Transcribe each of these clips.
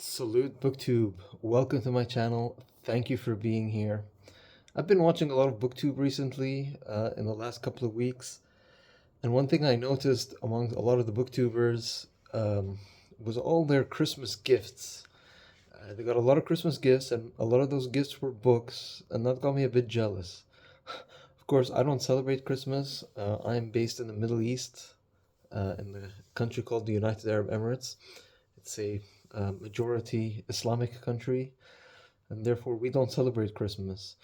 Salute BookTube. Welcome to my channel. Thank you for being here. I've been watching a lot of BookTube recently in the last couple of weeks, and one thing I noticed among a lot of the BookTubers was all their Christmas gifts. They got a lot of Christmas gifts, and a lot of those gifts were books, and that got me a bit jealous. Of course, I don't celebrate Christmas. I'm based in the Middle East, in the country called the United Arab Emirates. It's a majority Islamic country, and therefore we don't celebrate Christmas.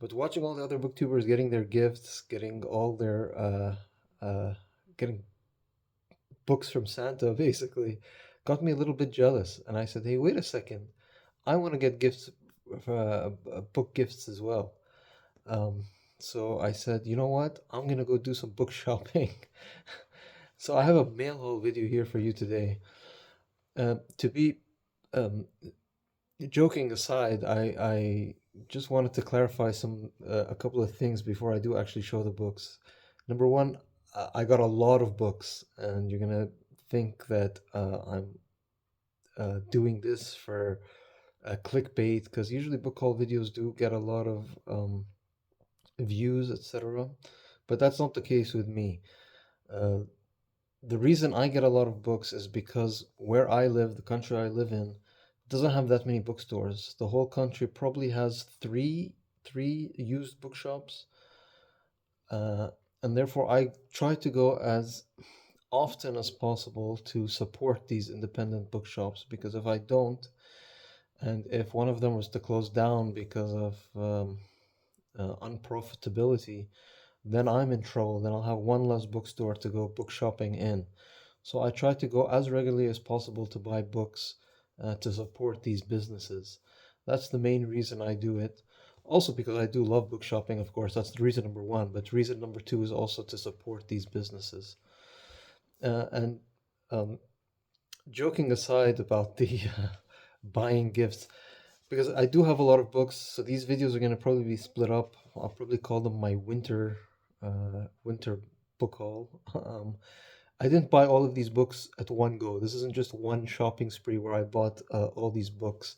But watching all the other booktubers getting their gifts, getting all their getting books from Santa, basically, got me a little bit jealous. And I said, "Hey, wait a second! I want to get gifts, book gifts as well." Um, so I said, "You know what? I'm gonna go do some book shopping." So I have a mail haul video here for you today. To be um, joking aside, I just wanted to clarify a couple of things before I do actually show the books. Number one, I got a lot of books, and you're gonna think that I'm doing this for clickbait, because usually book haul videos do get a lot of views, etc. But that's not the case with me. Uh, the reason I get a lot of books is because where I live, the country I live in, doesn't have that many bookstores. The whole country probably has three used bookshops, uh, and therefore I try to go as often as possible to support these independent bookshops, because if I don't, and if one of them was to close down because of unprofitability, then I'm in trouble. Then I'll have one less bookstore to go book shopping in. So I try to go as regularly as possible to buy books to support these businesses. That's the main reason I do it. Also, because I do love book shopping, of course, that's the reason number one. But reason number two is also to support these businesses. And um, joking aside about the buying gifts, because I do have a lot of books, so these videos are going to probably be split up. I'll probably call them my winter book haul. I didn't buy all of these books at one go. This isn't just one shopping spree where I bought all these books.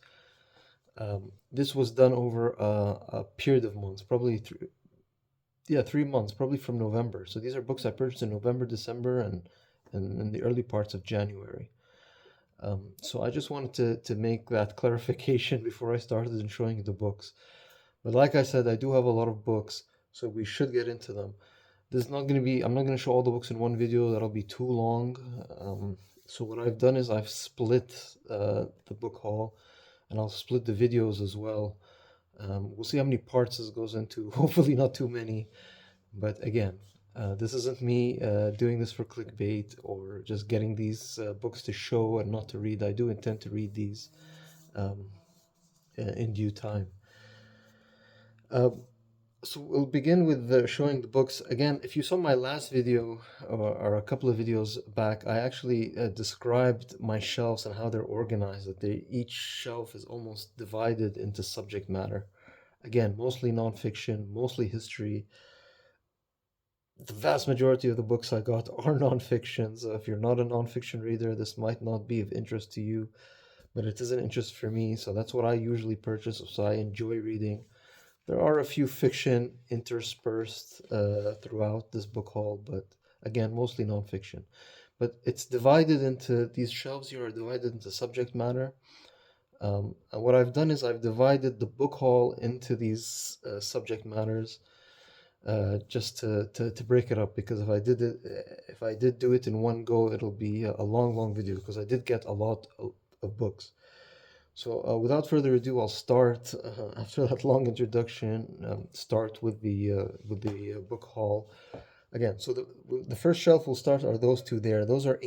This was done over a period of months, probably 3 months, probably from November. So these are books I purchased in November, December, and in the early parts of January. So I just wanted to make that clarification before I started in showing you the books. But like I said, I do have a lot of books, so we should get into them. I'm not going to show all the books in one video, that'll be too long. So what I've done is I've split the book haul, and I'll split the videos as well. We'll see how many parts this goes into. Hopefully not too many. But again, this isn't me doing this for clickbait or just getting these books to show and not to read. I do intend to read these um, in due time. Uh, so we'll begin with showing the books. Again, if you saw my last video or a couple of videos back, I actually described my shelves and how they're organized. That each shelf is almost divided into subject matter. Again, mostly nonfiction, mostly history. The vast majority of the books I got are nonfiction. So if you're not a nonfiction reader, this might not be of interest to you, but it is an interest for me. So that's what I usually purchase. So I enjoy reading. There are a few fiction interspersed throughout this book haul, but again, mostly nonfiction. But it's divided into these shelves here are divided into subject matter. And what I've done is I've divided the book haul into these subject matters just to break it up, because if I did do it in one go, it'll be a long video, because I did get a lot of books. So without further ado, I'll start after that long introduction. Start with the book haul again. So the first shelf we'll start are those two there. Those are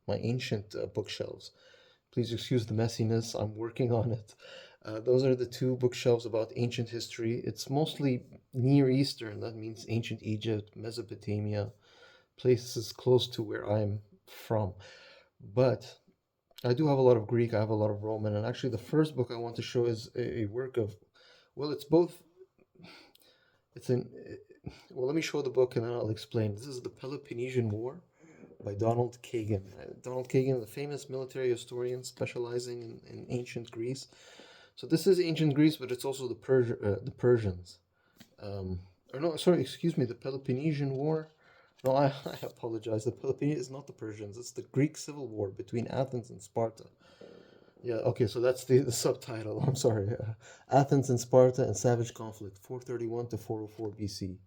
my ancient bookshelves. Please excuse the messiness. I'm working on it. Those are the two bookshelves about ancient history. It's mostly Near Eastern. That means ancient Egypt, Mesopotamia, places close to where I'm from. But I do have a lot of Greek, I have a lot of Roman, and actually the first book I want to show is a work of, well, it's both, it's an, well, let me show the book and then I'll explain. This is the Peloponnesian War by Donald Kagan. Donald Kagan, the famous military historian specializing in ancient Greece. So this is ancient Greece, but it's also the Persians. Um, or no, sorry, excuse me, the Peloponnesian War. No, I apologize. The Peloponnese is not the Persians. It's the Greek Civil War between Athens and Sparta. Yeah, okay, so that's the subtitle. I'm sorry. Athens and Sparta in savage conflict, 431 to 404 BC.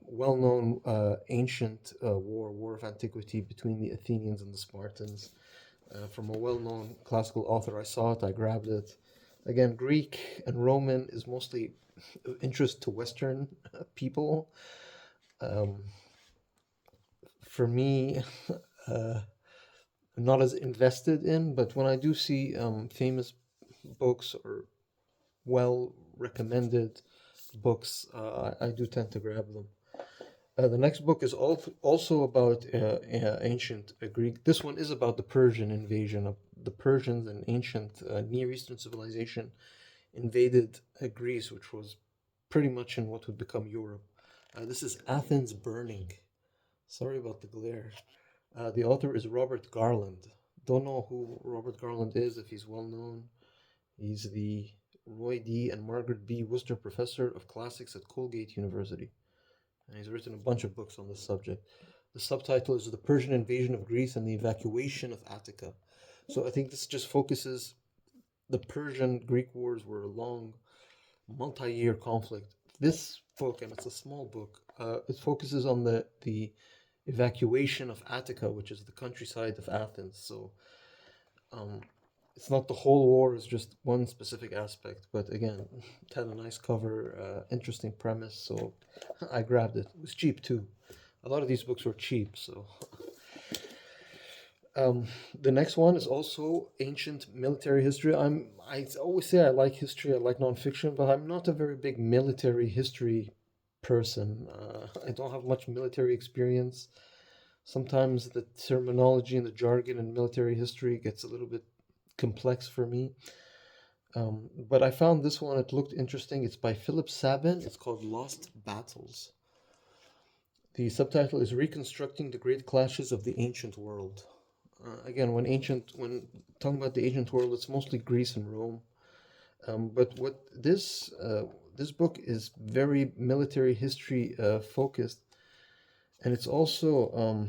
Well-known ancient war of antiquity between the Athenians and the Spartans. From a well-known classical author, I saw it, I grabbed it. Again, Greek and Roman is mostly of interest to Western people. Um, for me, uh, I'm not as invested in, but when I do see famous books or well recommended books, I do tend to grab them. The next book is also about ancient Greek. This one is about the Persian invasion of the Persians and ancient Near Eastern civilization invaded Greece, which was pretty much in what would become Europe. This is Athens Burning. Sorry about the glare. The author is Robert Garland. Don't know who Robert Garland is, if he's well known. He's the Roy D. and Margaret B. Worcester Professor of Classics at Colgate University. And he's written a bunch of books on this subject. The subtitle is The Persian Invasion of Greece and the Evacuation of Attica. So I think this just focuses, the Persian-Greek wars were a long, multi-year conflict. This book, and it's a small book, it focuses on the evacuation of Attica, which is the countryside of Athens. So um, it's not the whole war, it's just one specific aspect. But again, it had a nice cover, interesting premise, so I grabbed it. It was cheap too. A lot of these books were cheap, so. The next one is also ancient military history. I always say I like history, I like nonfiction, but I'm not a very big military history person. I don't have much military experience. Sometimes the terminology and the jargon in military history gets a little bit complex for me. But I found this one, it looked interesting. It's by Philip Sabin. It's called Lost Battles. The subtitle is Reconstructing the Great Clashes of the Ancient World. Again, when talking about the ancient world, it's mostly Greece and Rome. But what this book is very military history focused, and it's also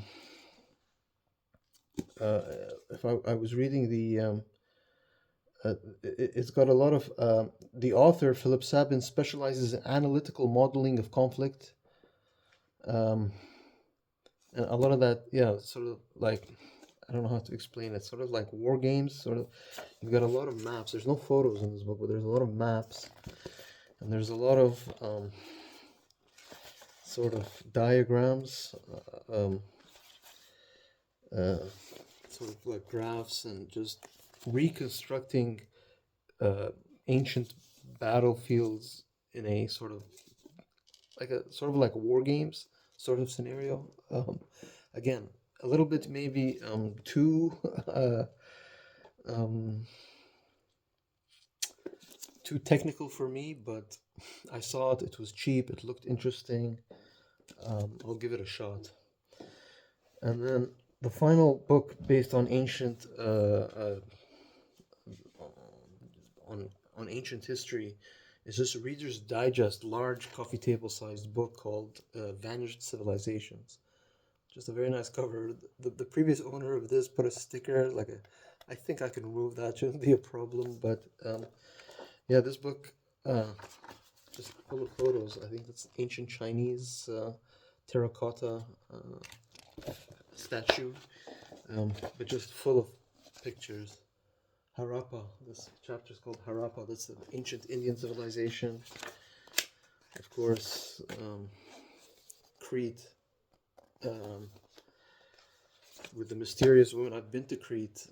if I was reading it's got a lot of the author Philip Sabin specializes in analytical modeling of conflict, and a lot of that, yeah, sort of like, I don't know how to explain it. Sort of like war games. Sort of, you've got a lot of maps. There's no photos in this book, but there's a lot of maps, and there's a lot of sort of diagrams, sort of like graphs, and just reconstructing ancient battlefields in a sort of like war games sort of scenario. Again, a little bit maybe too um, too technical for me, but I saw it. It was cheap. It looked interesting. I'll give it a shot. And then the final book based on ancient on ancient history is this Reader's Digest large coffee table sized book called Vanished Civilizations. Just a very nice cover. The previous owner of this put a sticker, I think I can remove that, shouldn't be a problem. But yeah, this book, just full of photos. I think it's ancient Chinese terracotta statue, but just full of pictures. Harappa, this chapter is called Harappa. That's the ancient Indian civilization. Of course, Crete. With the mysterious women. I've been to Crete.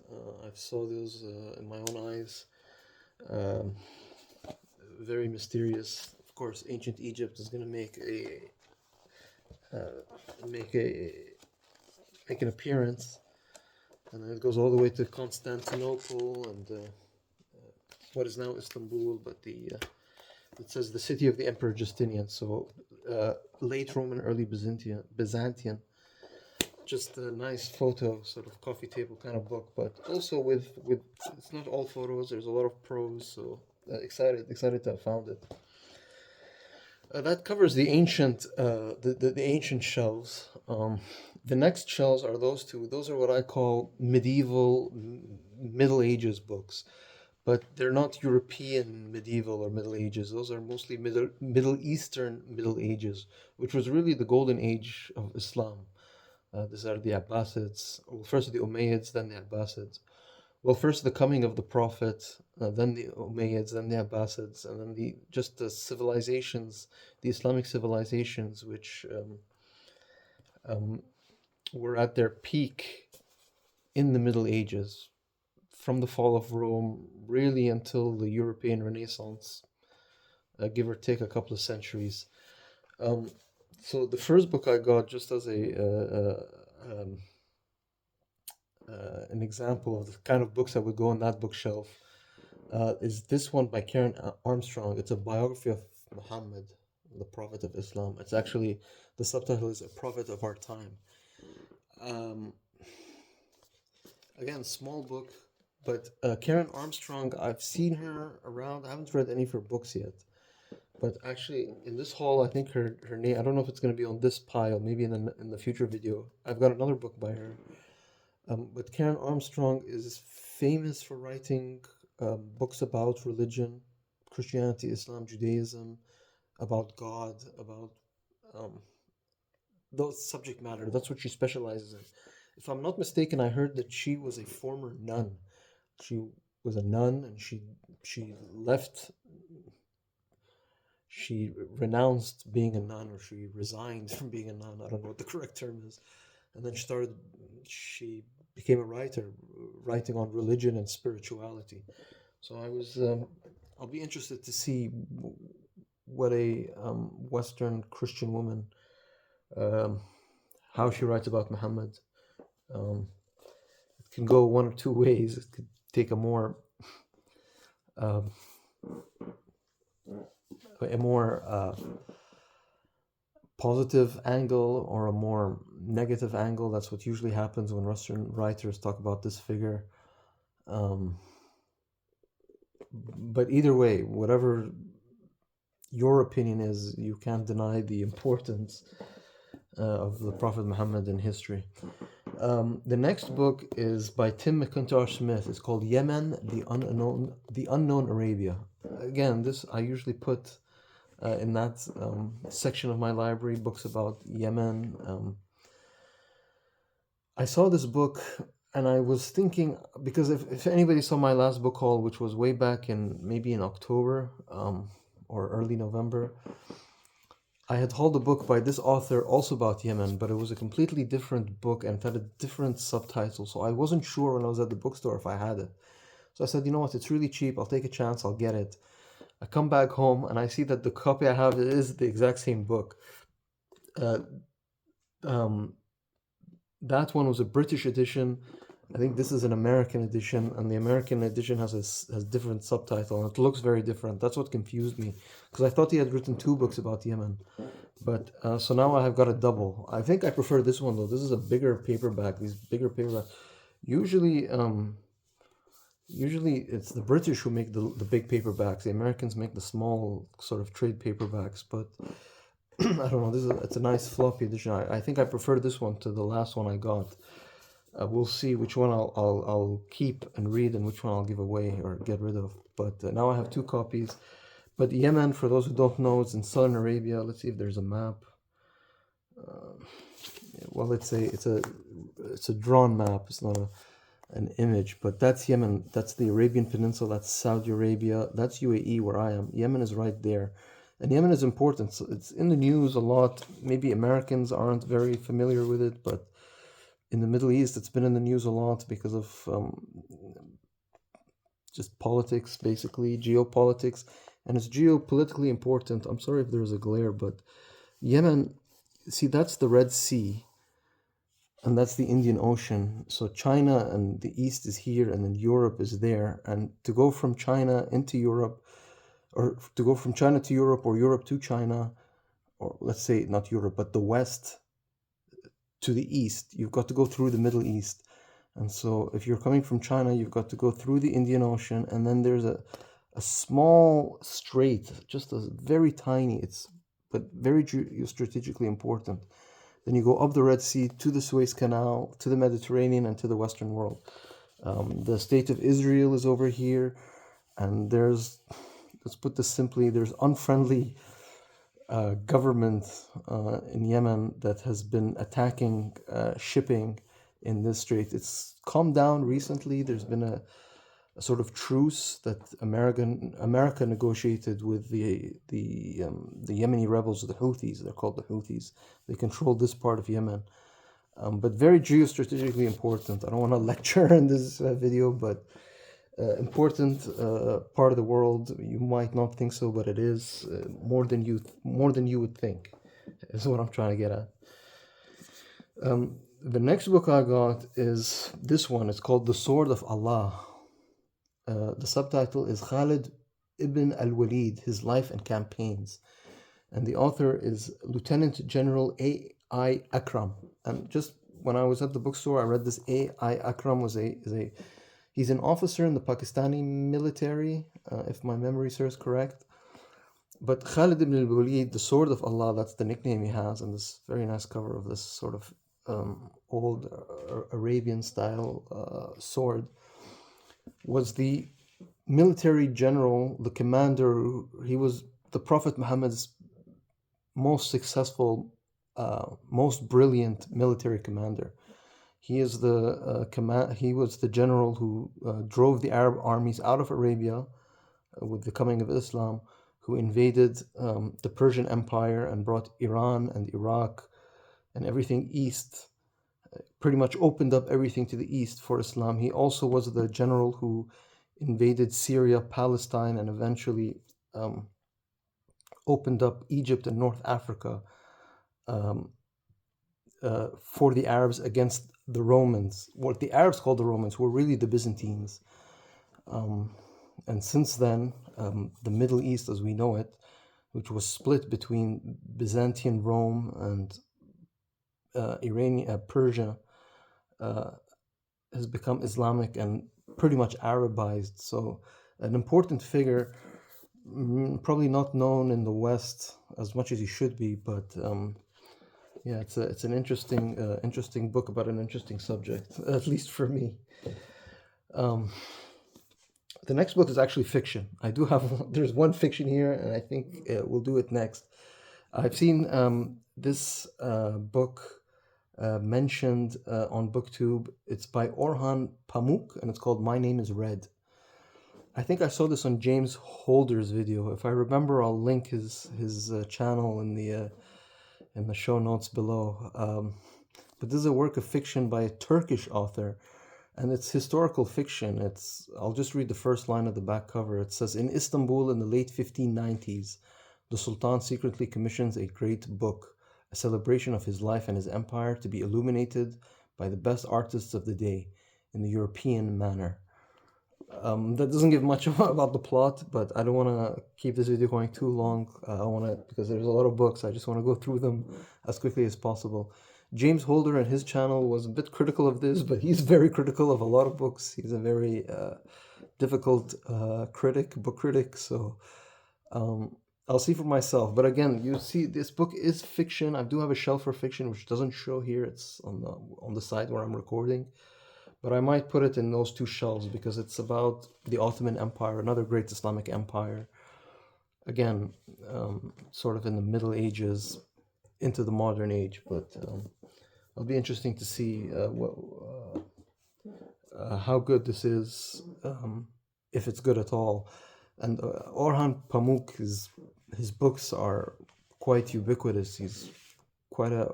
I've saw those in my own eyes. Very mysterious. Of course, ancient Egypt is going to make an appearance, and then it goes all the way to Constantinople and what is now Istanbul, but it says the city of the Emperor Justinian. So late Roman, early Byzantine. just a nice photo, sort of coffee table kind of book, but also with it's not all photos. There's a lot of prose, so excited to have found it. That covers the ancient the ancient shelves. The next shelves are those two. Those are what I call medieval Middle Ages books, but they're not European medieval or Middle Ages. Those are mostly Middle Eastern Middle Ages, which was really the golden age of Islam. These are the Abbasids, well, first the Umayyads, then the Abbasids. Well, first the coming of the Prophet, then the Umayyads, then the Abbasids, and then the just the civilizations, the Islamic civilizations, which um, were at their peak in the Middle Ages, from the fall of Rome, really until the European Renaissance, give or take a couple of centuries. Um, so the first book I got, just as an example of the kind of books that would go on that bookshelf, is this one by Karen Armstrong. It's a biography of Muhammad, the Prophet of Islam. It's actually, the subtitle is A Prophet of Our Time. Um, Again, small book, but Karen Armstrong, I've seen her around. I haven't read any of her books yet. But actually, in this haul, I think her name, I don't know if it's going to be on this pile, maybe in the future video. I've got another book by her. But Karen Armstrong is famous for writing books about religion, Christianity, Islam, Judaism, about God, about um, those subject matter. That's what she specializes in. If I'm not mistaken, I heard that she was a former nun. She was a nun, and she left. She renounced being a nun, or she resigned from being a nun. I don't know what the correct term is. And then she became a writer, writing on religion and spirituality. So I'll be interested to see what a Western Christian woman, um, how she writes about Muhammad. Um, it can go one or two ways. It could take um, a more positive angle or a more negative angle. That's what usually happens when Western writers talk about this figure. Um, but either way, whatever your opinion is, you can't deny the importance of the Prophet Muhammad in history. The next book is by Tim McIntosh Smith. It's called Yemen, the Unknown Arabia. Again, this I usually put in that section of my library, books about Yemen. I saw this book and I was thinking, because if anybody saw my last book haul, which was way back maybe in October or early November, I had hauled a book by this author also about Yemen, but it was a completely different book and it had a different subtitle. So I wasn't sure when I was at the bookstore if I had it. So I said, you know what, it's really cheap. I'll take a chance. I'll get it. I come back home and I see that the copy I have is the exact same book. Uh, um, that one was a British edition. I think this is an American edition, and the American edition has different subtitle, and it looks very different. That's what confused me, because I thought he had written two books about Yemen. But so now I have got a double. I think I prefer this one though. This is a bigger paperback. These bigger paperbacks. Usually, usually it's the British who make the big paperbacks. The Americans make the small sort of trade paperbacks. But I don't know. It's a nice floppy edition. I think I prefer this one to the last one I got. We'll see which one I'll keep and read and which one I'll give away or get rid of. But now I have two copies. But Yemen, for those who don't know, it's in southern Arabia. Let's see if there's a map. Well, it's a drawn map. It's not an image. But that's Yemen. That's the Arabian Peninsula. That's Saudi Arabia. That's UAE, where I am. Yemen is right there. And Yemen is important. So it's in the news a lot. Maybe Americans aren't very familiar with it, but in the Middle East, it's been in the news a lot because of just politics, basically, geopolitics. And it's geopolitically important. I'm sorry if there's a glare, but Yemen, see, that's the Red Sea, and that's the Indian Ocean. So China and the East is here, and then Europe is there. And to go from China into Europe, or to go from China to Europe, or Europe to China, or let's say not Europe, but the West to the east, you've got to go through the Middle East. And so if you're coming from China, you've got to go through the Indian Ocean, and then there's a small strait, just a very tiny, but very strategically important. Then you go up the Red Sea to the Suez Canal, to the Mediterranean, and to the Western world. The state of Israel is over here, and let's put this simply, there's unfriendly government in Yemen that has been attacking shipping in this strait. It's calmed down recently. There's been a sort of truce that America negotiated with the Yemeni rebels, the Houthis. They're called the Houthis. They control this part of Yemen, but very geostrategically important. I don't want to lecture in this video, but important part of the world. You might not think so, but it is more than you would think. Is what I'm trying to get at. The next book I got is this one. It's called The Sword of Allah. The subtitle is Khalid ibn al-Walid, His Life and Campaigns. And the author is Lieutenant General A.I. Akram. And just when I was at the bookstore, I read this A.I. Akram he's an officer in the Pakistani military, if my memory serves correct. But Khalid ibn al-Walid, the Sword of Allah, that's the nickname he has, and this very nice cover of this sort of old Arabian style sword, was the military general, the commander. He was the Prophet Muhammad's most successful, most brilliant military commander. He is he was the general who drove the Arab armies out of Arabia with the coming of Islam, who invaded the Persian Empire and brought Iran and Iraq and everything east, pretty much opened up everything to the east for Islam. He also was the general who invaded Syria, Palestine, and eventually opened up Egypt and North Africa for the Arabs against the Romans. What the Arabs called the Romans were really the Byzantines. And since then, the Middle East as we know it, which was split between Byzantine Rome and Persia, has become Islamic and pretty much Arabized. So an important figure, probably not known in the West as much as he should be, but yeah, it's an interesting book about an interesting subject, at least for me. The next book is actually fiction. I do have there's one fiction here, and I think we'll do it next. I've seen this book mentioned on BookTube. It's by Orhan Pamuk, and it's called My Name is Red. I think I saw this on James Holder's video. If I remember, I'll link his channel in the show notes below. But this is a work of fiction by a Turkish author, and it's historical fiction. I'll just read the first line of the back cover. It says, in Istanbul in the late 1590s, the Sultan secretly commissions a great book, a celebration of his life and his empire, to be illuminated by the best artists of the day in the European manner. That doesn't give much about the plot, but I don't want to keep this video going too long. Because there's a lot of books, I just want to go through them as quickly as possible. James Holder and his channel was a bit critical of this, but he's very critical of a lot of books. He's a very difficult book critic, so I'll see for myself. But again, you see, this book is fiction. I do have a shelf for fiction, which doesn't show here. It's on the side where I'm recording. But I might put it in those two shelves because it's about the Ottoman Empire, another great Islamic empire. Again, sort of in the Middle Ages into the modern age. But it'll be interesting to see how good this is, if it's good at all. And Orhan Pamuk, his books are quite ubiquitous. He's quite a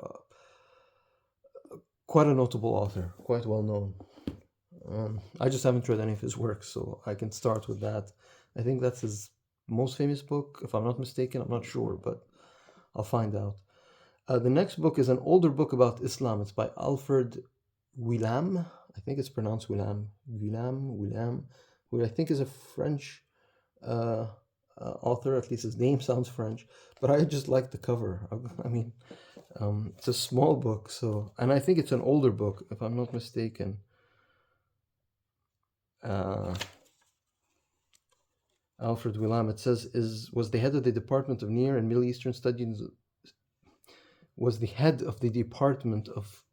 notable author, quite well known. I just haven't read any of his work, so I can start with that. I think that's his most famous book, if I'm not mistaken. I'm not sure, but I'll find out. The next book is an older book about Islam. It's by Alfred Willam. I think it's pronounced Willam, who I think is a French author. At least his name sounds French, but I just like the cover. I mean, It's a small book, so, and I think it's an older book, if I'm not mistaken. Uh, Alfred Willam. It says was the head of the Department of Near and Middle Eastern Studies. Was the head of the Department of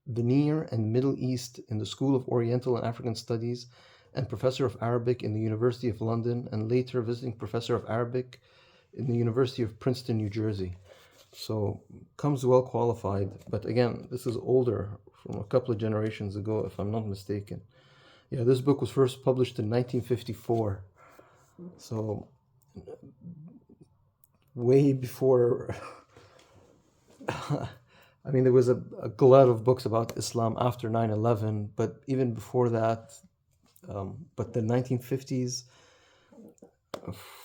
the Near and Middle East in the School of Oriental and African Studies, and professor of Arabic in the University of London, and later visiting professor of Arabic in the University of Princeton, New Jersey. So comes well qualified, but again, this is older, from a couple of generations ago, if I'm not mistaken. Yeah, this book was first published in 1954, so way before. I mean, there was a glut of books about Islam after 9/11, but even before that, but the 1950s,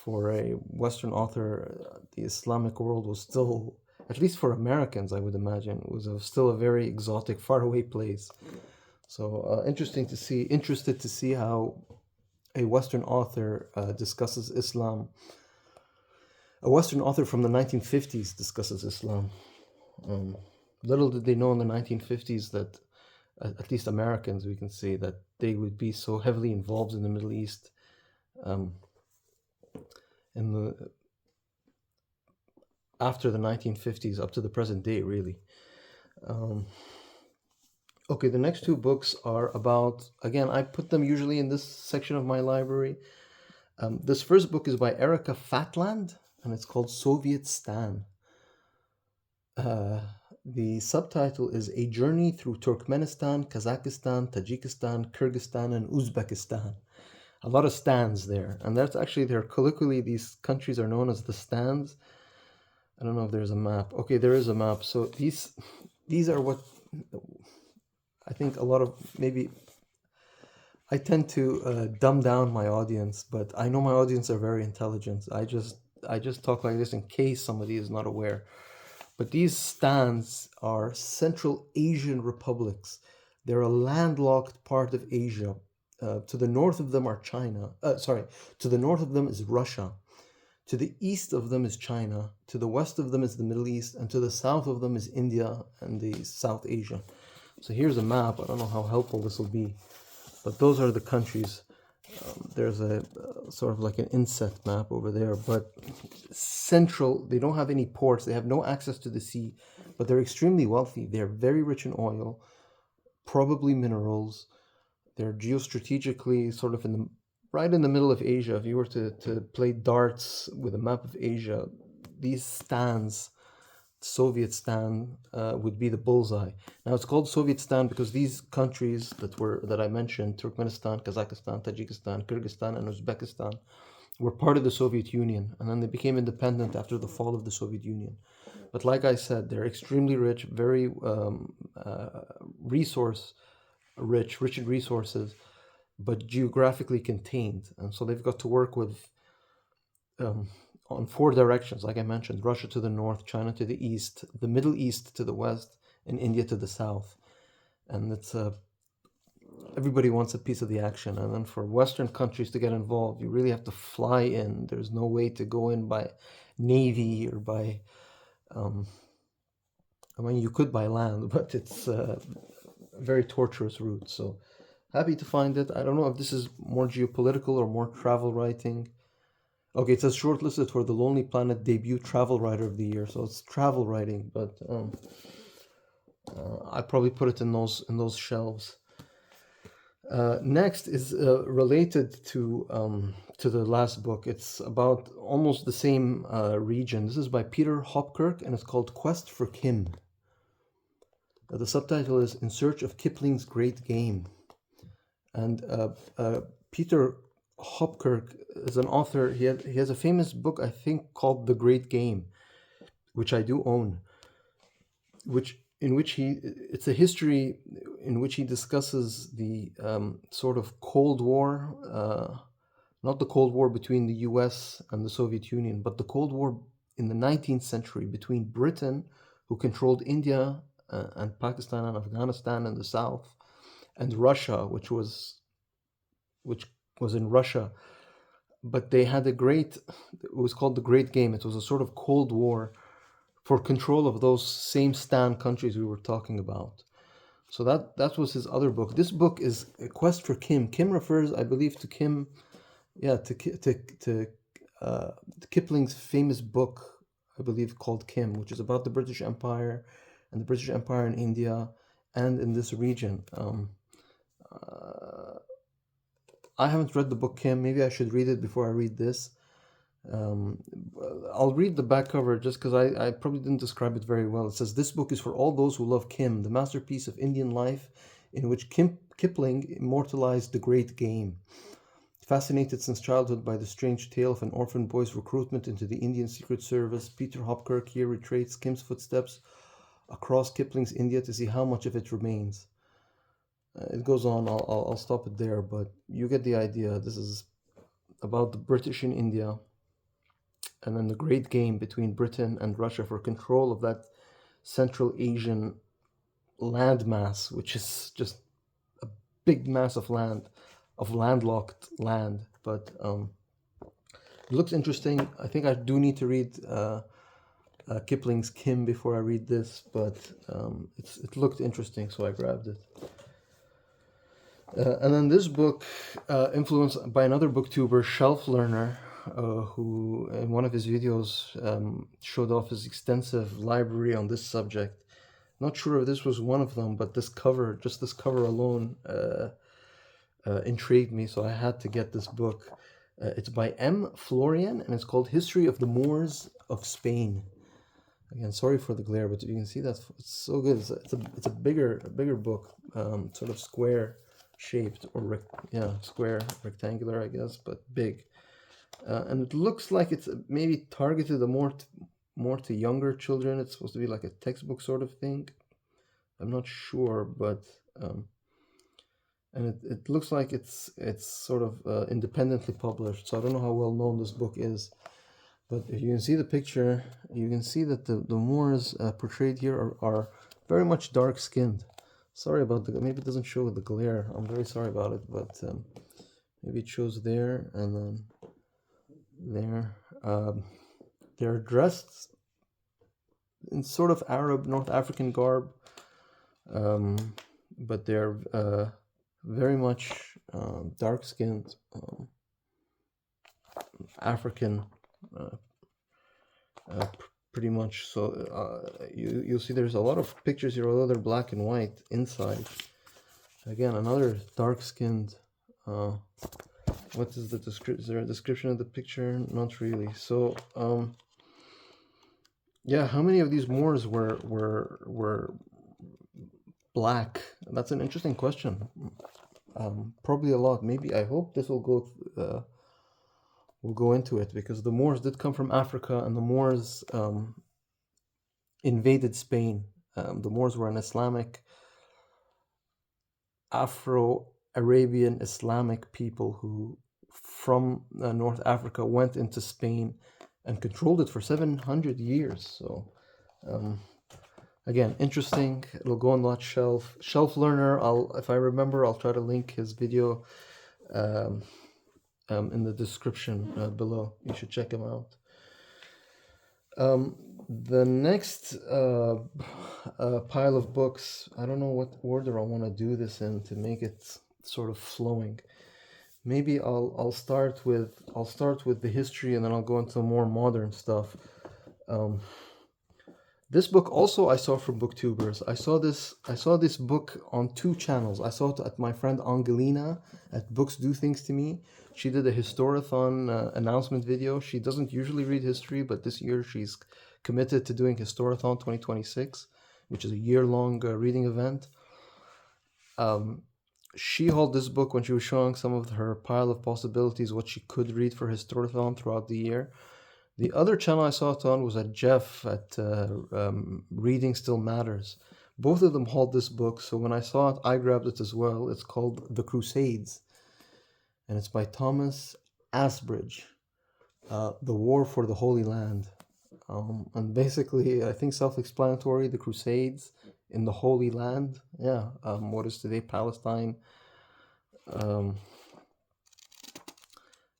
for a Western author, the Islamic world was still, at least for Americans, I would imagine, was still a very exotic, faraway place. So interested to see how a Western author discusses Islam. A Western author from the 1950s discusses Islam. Little did they know in the 1950s that, at least Americans, we can say, that they would be so heavily involved in the Middle East, after the 1950s up to the present day, really. Okay, the next two books are about, again, I put them usually in this section of my library. This first book is by Erica Fatland, and it's called Soviet Stan. The subtitle is A Journey Through Turkmenistan, Kazakhstan, Tajikistan, Kyrgyzstan, and Uzbekistan. A lot of stands there, and that's actually, colloquially, these countries are known as the stands. I don't know if there's a map. Okay, there is a map. So these are what I think a lot of, maybe I tend to dumb down my audience, but I know my audience are very intelligent. I just talk like this in case somebody is not aware. But these stands are Central Asian republics. They're a landlocked part of Asia. To the north of them are China. To the north of them is Russia. To the east of them is China. To the west of them is the Middle East. And to the south of them is India and the South Asia. So here's a map. I don't know how helpful this will be, but those are the countries. There's a sort of like an inset map over there, but central, they don't have any ports, they have no access to the sea, but they're extremely wealthy. They're very rich in oil, probably minerals. They're geostrategically sort of right in the middle of Asia. If you were to play darts with a map of Asia, these stands, Soviet Stan, would be the bullseye. Now it's called Soviet Stan because these countries that I mentioned, Turkmenistan, Kazakhstan, Tajikistan, Kyrgyzstan, and Uzbekistan, were part of the Soviet Union, and then they became independent after the fall of the Soviet Union. But like I said, they're extremely rich, very resource rich in resources, but geographically contained, and so they've got to work with on four directions, like I mentioned: Russia to the north, China to the east, the Middle East to the west, and India to the south. And it's everybody wants a piece of the action. And then for Western countries to get involved, you really have to fly in. There's no way to go in by navy or by, I mean, you could by land, but it's a very torturous route. So happy to find it. I don't know if this is more geopolitical or more travel writing. Okay, it says shortlisted for the Lonely Planet debut travel writer of the year. So it's travel writing, but I probably put it in those shelves. Next is related to the last book. It's about almost the same region. This is by Peter Hopkirk, and it's called Quest for Kim. The subtitle is In Search of Kipling's Great Game. And Peter Hopkirk is an author. He has a famous book, I think, called The Great Game, which I do own, it's a history in which he discusses the sort of Cold War, not the Cold War between the US and the Soviet Union, but the Cold War in the 19th century between Britain, who controlled India and Pakistan and Afghanistan in the south, and Russia, which was in Russia. But they had it was called the Great Game. It was a sort of Cold War for control of those same Stan countries we were talking about. So that was his other book. This book is A Quest for Kim. Kim refers, I believe, to Kim, yeah, uh, to Kipling's famous book, I believe, called Kim, which is about the British Empire and the British Empire in India and in this region. Uh, I haven't read the book Kim. Maybe I should read it before I read this. Um, I'll read the back cover just because I probably didn't describe it very well. It says, "This book is for all those who love Kim, the masterpiece of Indian life in which Kipling immortalized the great game. Fascinated since childhood by the strange tale of an orphan boy's recruitment into the Indian Secret Service, Peter Hopkirk here retraces Kim's footsteps across Kipling's India to see how much of it remains." It goes on. I'll stop it there, but you get the idea. This is about the British in India, and then the great game between Britain and Russia for control of that Central Asian landmass, which is just a big mass of land, of landlocked land. But it looks interesting. I think I do need to read Kipling's Kim before I read this, but it looked interesting, so I grabbed it. And then this book, influenced by another booktuber, Shelf Learner, who in one of his videos showed off his extensive library on this subject. Not sure if this was one of them, but this cover, just this cover alone, intrigued me, so I had to get this book. It's by M. Florian, and it's called History of the Moors of Spain. Again, sorry for the glare, but you can see that it's so good. It's a bigger book, sort of square shaped, or square, rectangular, I guess, but big. And it looks like it's maybe targeted more to younger children. It's supposed to be like a textbook sort of thing. I'm not sure, but and it looks like it's sort of independently published. So I don't know how well known this book is. But if you can see the picture, you can see that the Moors portrayed here are very much dark skinned. Sorry about maybe it doesn't show with the glare. I'm very sorry about it, but maybe it shows there and then there. They're dressed in sort of Arab, North African garb, but they're very much dark skinned African. Pretty much. So you'll see there's a lot of pictures here, although they're black and white inside. Again, another dark-skinned. What is the description? Is there a description of the picture? Not really. So yeah, how many of these Moors were black? That's an interesting question. Probably a lot. Maybe, I hope this will go. We'll go into it, because the Moors did come from Africa, and the Moors invaded Spain. The Moors were an Islamic, Afro-Arabian Islamic people who, from North Africa, went into Spain and controlled it for 700 years. So, again, interesting. It'll go on that Shelf Learner. If I remember, I'll try to link his video in the description below. You should check him out. The next pile of books, I don't know what order I want to do this in to make it sort of flowing. Maybe I'll start with the history, and then I'll go into more modern stuff. This book also I saw from booktubers. I saw this book on 2 channels. I saw it at my friend Angelina at Books Do Things to Me. She did a Historathon announcement video. She doesn't usually read history, but this year she's committed to doing Historathon 2026, which is a year-long reading event. She hauled this book when she was showing some of her pile of possibilities, what she could read for Historathon throughout the year. The other channel I saw it on was at Jeff at Reading Still Matters. Both of them hauled this book, so when I saw it, I grabbed it as well. It's called The Crusades, and it's by Thomas Asbridge, The War for the Holy Land. And basically, I think self-explanatory, the Crusades in the Holy Land. Yeah, what is today Palestine. And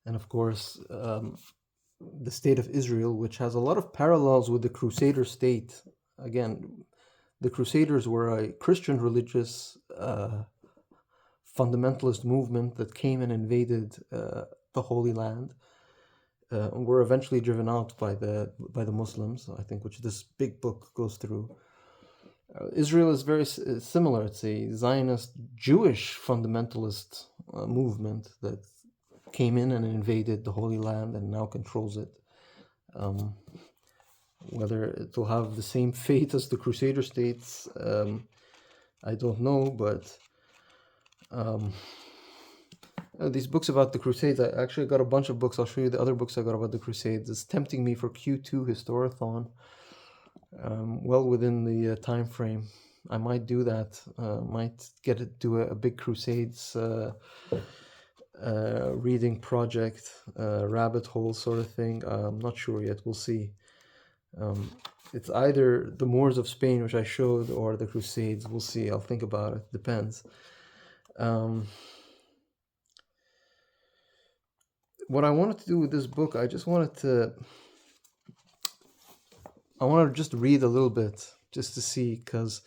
of course, the state of Israel, which has a lot of parallels with the Crusader state. Again, the Crusaders were a Christian religious fundamentalist movement that came and invaded the Holy Land, and were eventually driven out by the Muslims, I think, which this big book goes through. Israel is very similar. It's a Zionist Jewish fundamentalist movement that came in and invaded the Holy Land and now controls it. Whether it will have the same fate as the Crusader states, I don't know, but these books about the Crusades, I actually got a bunch of books. I'll show you the other books I got about the Crusades. It's tempting me for Q2 Historathon, well within the time frame. I might do that. Might get it do a big Crusades reading project, rabbit hole sort of thing. I'm not sure yet. We'll see. It's either the Moors of Spain, which I showed, or the Crusades. We'll see. I'll think about it. Depends. What I wanted to do with this book, I wanted to just read a little bit, just to see, because,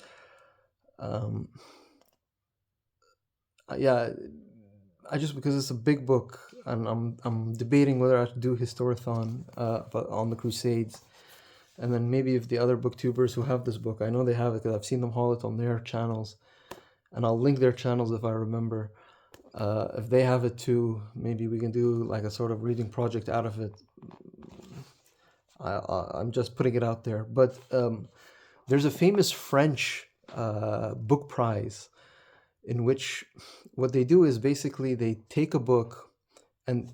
yeah, because it's a big book, and I'm debating whether I should do Historathon on the Crusades, and then maybe if the other booktubers who have this book, I know they have it because I've seen them haul it on their channels, and I'll link their channels if I remember. If they have it too, maybe we can do like a sort of reading project out of it. I'm just putting it out there. But there's a famous French book prize in which what they do is basically they take a book, they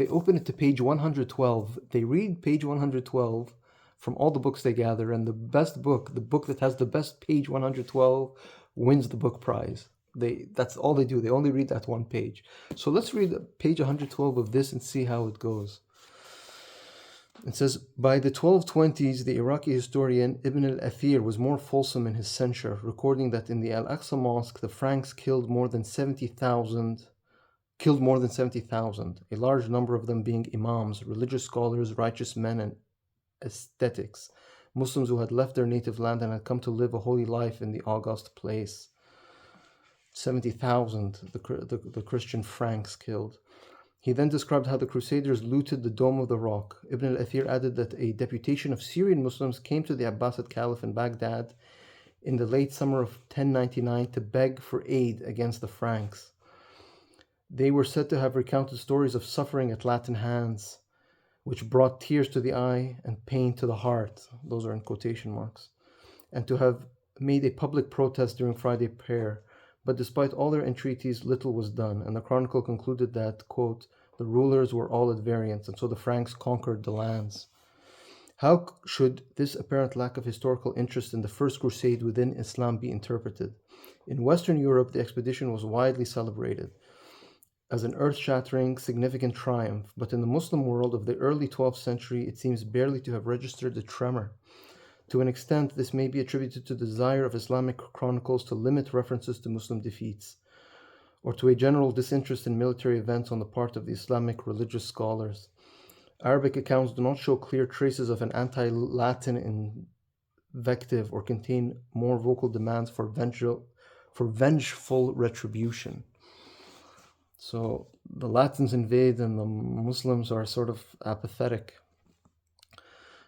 open it to page 112. They read page 112 from all the books they gather, and the best book, the book that has the best page 112, wins the book prize. That's all they do. They only read that one page. So let's read page 112 of this and see how it goes. It says, by the 1220s, the Iraqi historian Ibn al-Athir was more fulsome in his censure, recording that in the Al-Aqsa Mosque, the Franks killed more than 70,000, a large number of them being imams, religious scholars, righteous men, and ascetics, Muslims who had left their native land and had come to live a holy life in the august place. 70,000 the Christian Franks killed. He then described how the Crusaders looted the Dome of the Rock. Ibn al-Athir added that a deputation of Syrian Muslims came to the Abbasid Caliph in Baghdad in the late summer of 1099 to beg for aid against the Franks. They were said to have recounted stories of suffering at Latin hands, which brought tears to the eye and pain to the heart. Those are in quotation marks. And to have made a public protest during Friday prayer. But despite all their entreaties, little was done, and the chronicle concluded that, quote, the rulers were all at variance, and so the Franks conquered the lands. How should this apparent lack of historical interest in the First Crusade within Islam be interpreted? In Western Europe, the expedition was widely celebrated as an earth-shattering, significant triumph, but in the Muslim world of the early 12th century, it seems barely to have registered a tremor. To an extent, this may be attributed to the desire of Islamic chronicles to limit references to Muslim defeats, or to a general disinterest in military events on the part of the Islamic religious scholars. Arabic accounts do not show clear traces of an anti-Latin invective or contain more vocal demands for vengeful retribution. So the Latins invade and the Muslims are sort of apathetic.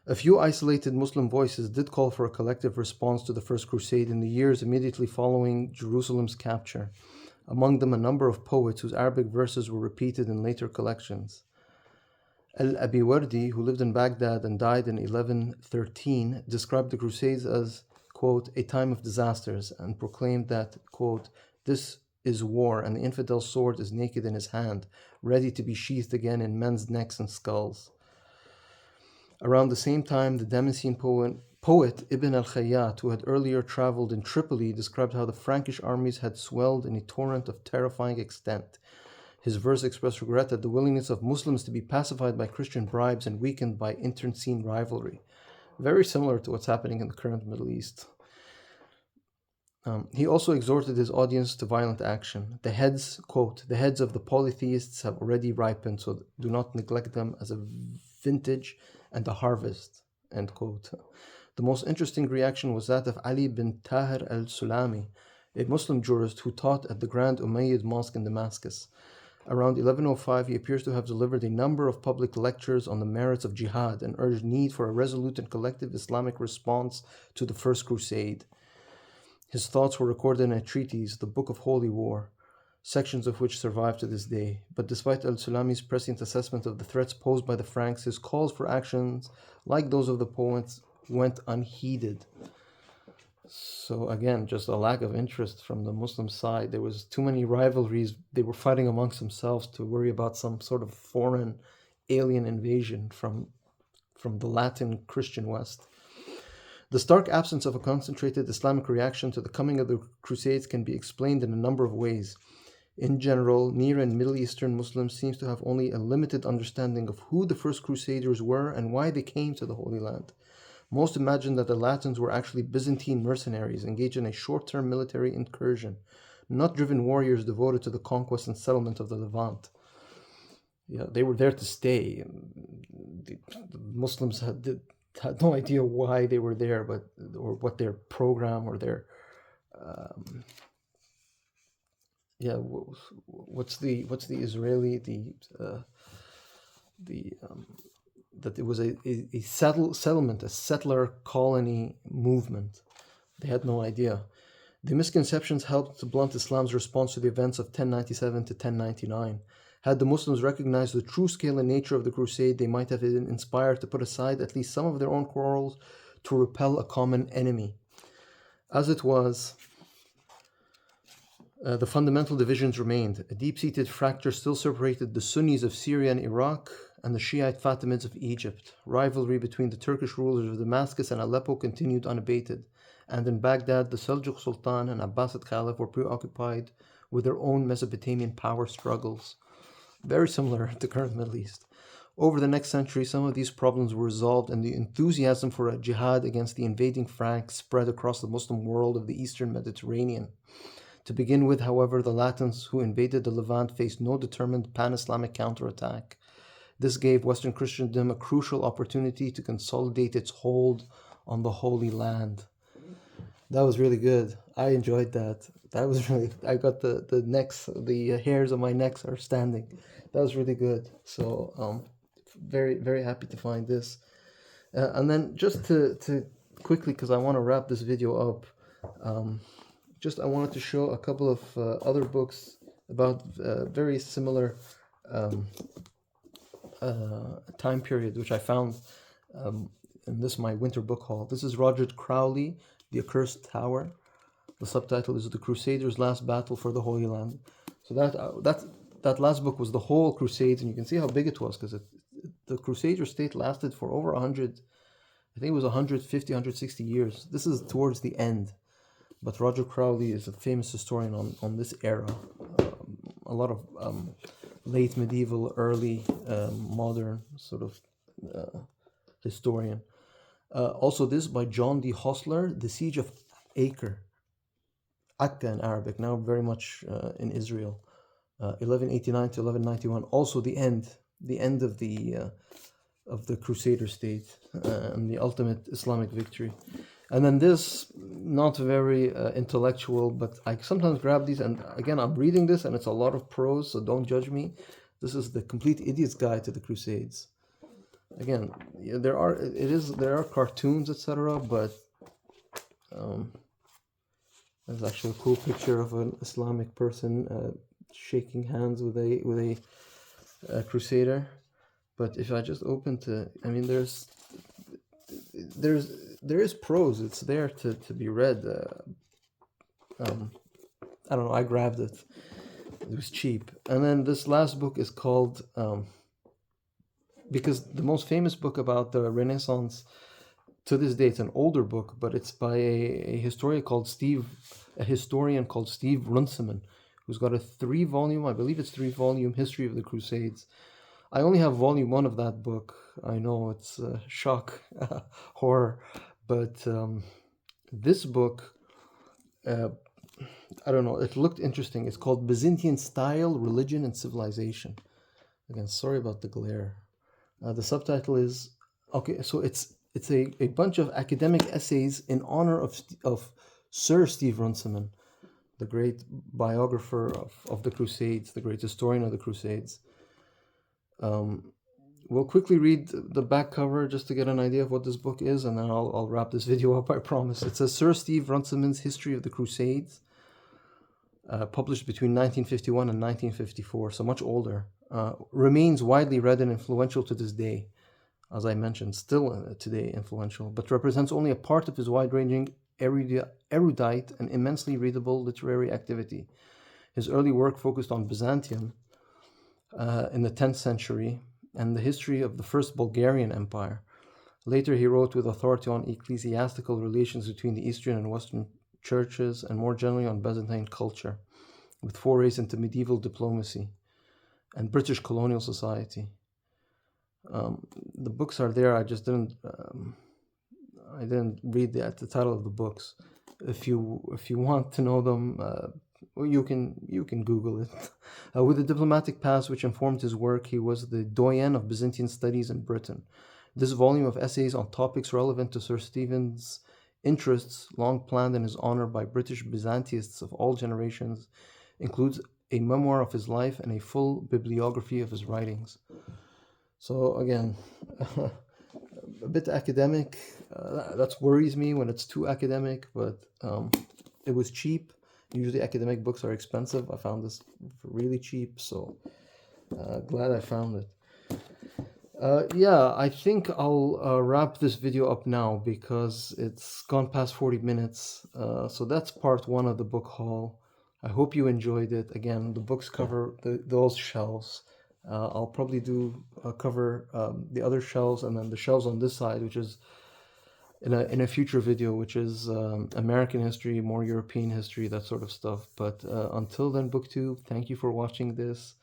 A few isolated Muslim voices did call for a collective response to the First Crusade in the years immediately following Jerusalem's capture, among them a number of poets whose Arabic verses were repeated in later collections. Al-Abiwardi, who lived in Baghdad and died in 1113, described the Crusades as, quote, a time of disasters, and proclaimed that, quote, this is war, and the infidel sword is naked in his hand, ready to be sheathed again in men's necks and skulls. Around the same time, the Damascene poet Ibn al-Khayyat, who had earlier traveled in Tripoli, described how the Frankish armies had swelled in a torrent of terrifying extent. His verse expressed regret at the willingness of Muslims to be pacified by Christian bribes and weakened by internecine rivalry. Very similar to what's happening in the current Middle East. He also exhorted his audience to violent action. The heads, quote, the heads of the polytheists have already ripened, so do not neglect them as a vintage and a harvest, end quote. The most interesting reaction was that of Ali bin Tahir al-Sulami, a Muslim jurist who taught at the Grand Umayyad Mosque in Damascus. Around 1105, he appears to have delivered a number of public lectures on the merits of jihad and urged need for a resolute and collective Islamic response to the First Crusade. His thoughts were recorded in a treatise, the Book of Holy War, sections of which survive to this day. But despite al-Sulami's prescient assessment of the threats posed by the Franks, his calls for actions, like those of the poets, went unheeded. So again, just a lack of interest from the Muslim side. There was too many rivalries. They were fighting amongst themselves to worry about some sort of foreign alien invasion from the Latin Christian West. The stark absence of a concentrated Islamic reaction to the coming of the Crusades can be explained in a number of ways. In general, Near and Middle Eastern Muslims seem to have only a limited understanding of who the first Crusaders were and why they came to the Holy Land. Most imagine that the Latins were actually Byzantine mercenaries engaged in a short-term military incursion, not driven warriors devoted to the conquest and settlement of the Levant. Yeah, they were there to stay. The Muslims had no idea why they were there, or what their program or their what's the Israeli that it was a settlement, a settler colony movement. They had no idea. The misconceptions helped to blunt Islam's response to the events of 1097 to 1099. Had the Muslims recognized the true scale and nature of the crusade, they might have been inspired to put aside at least some of their own quarrels to repel a common enemy. As it was, the fundamental divisions remained. A deep-seated fracture still separated the Sunnis of Syria and Iraq and the Shiite Fatimids of Egypt. Rivalry between the Turkish rulers of Damascus and Aleppo continued unabated, and in Baghdad, the Seljuk Sultan and Abbasid Caliph were preoccupied with their own Mesopotamian power struggles. Very similar to current Middle East. Over the next century, some of these problems were resolved, and the enthusiasm for a jihad against the invading Franks spread across the Muslim world of the Eastern Mediterranean. To begin with, however, the Latins who invaded the Levant faced no determined pan-Islamic counterattack. This gave Western Christendom a crucial opportunity to consolidate its hold on the Holy Land. That was really good. I enjoyed that. That was really, I got the hairs on my necks are standing. That was really good. So, very, very happy to find this. And then just to quickly, because I want to wrap this video up, I wanted to show a couple of other books about very similar time period, which I found in this my winter book haul. This is Roger Crowley, The Accursed Tower. The subtitle is The Crusaders' Last Battle for the Holy Land. So that last book was the whole Crusades, and you can see how big it was, because the Crusader state lasted for over 100, I think it was 150, 160 years. This is towards the end. But Roger Crowley is a famous historian on this era. A lot of late medieval, early modern sort of historian. Also this by John D. Hostler, The Siege of Acre. Akka in Arabic, now very much in Israel. 1189 to 1191. Also the end of the Crusader state and the ultimate Islamic victory. And then this, not very intellectual, but I sometimes grab these, and again, I'm reading this, and it's a lot of prose, so don't judge me. This is The Complete Idiot's Guide to the Crusades. Again, there are cartoons, etc., but there's actually a cool picture of an Islamic person shaking hands with a crusader. But if I just open to, I mean, there is prose. It's there to be read. I don't know. I grabbed it. It was cheap. And then this last book is called, because the most famous book about the Renaissance to this day, it's an older book, but it's by a historian called Steve Runciman, who's got a 3-volume history of the Crusades. I only have volume 1 of that book. I know it's shock, horror, but this book uh, I don't know, it looked interesting. It's called Byzantine Style, Religion, and Civilization. Again, sorry about the glare. The subtitle is okay. So it's a bunch of academic essays in honor of Sir Steve Runciman, the great biographer of the Crusades, the great historian of the Crusades. Um, we'll quickly read the back cover just to get an idea of what this book is, and then I'll wrap this video up. I promise. It says Sir Steve Runciman's History of the Crusades, published between 1951 and 1954, so much older. Remains widely read and influential to this day, as I mentioned, still today influential, but represents only a part of his wide-ranging, erudite, and immensely readable literary activity. His early work focused on Byzantium in the 10th century and the history of the First Bulgarian Empire. Later, he wrote with authority on ecclesiastical relations between the Eastern and Western churches, and more generally on Byzantine culture, with forays into medieval diplomacy and British colonial society. The books are there. I just didn't. I didn't read the title of the books. If you want to know them, well, you can Google it. With a diplomatic past which informed his work, he was the doyen of Byzantine studies in Britain. This volume of essays on topics relevant to Sir Stephen's interests, long planned in his honor by British Byzantinists of all generations, includes a memoir of his life and a full bibliography of his writings. So again, a bit academic. That worries me when it's too academic, but it was cheap. Usually academic books are expensive. I found this really cheap, so glad I found it. Yeah, I think I'll wrap this video up now because it's gone past 40 minutes. So that's part one of the book haul. I hope you enjoyed it. Again, the books cover those shelves. I'll probably cover the other shelves and then the shelves on this side, which is in a future video, which is American history, more European history, that sort of stuff. But until then, BookTube, thank you for watching this.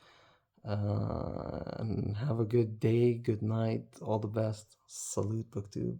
And have a good day, good night, all the best. Salute, BookTube.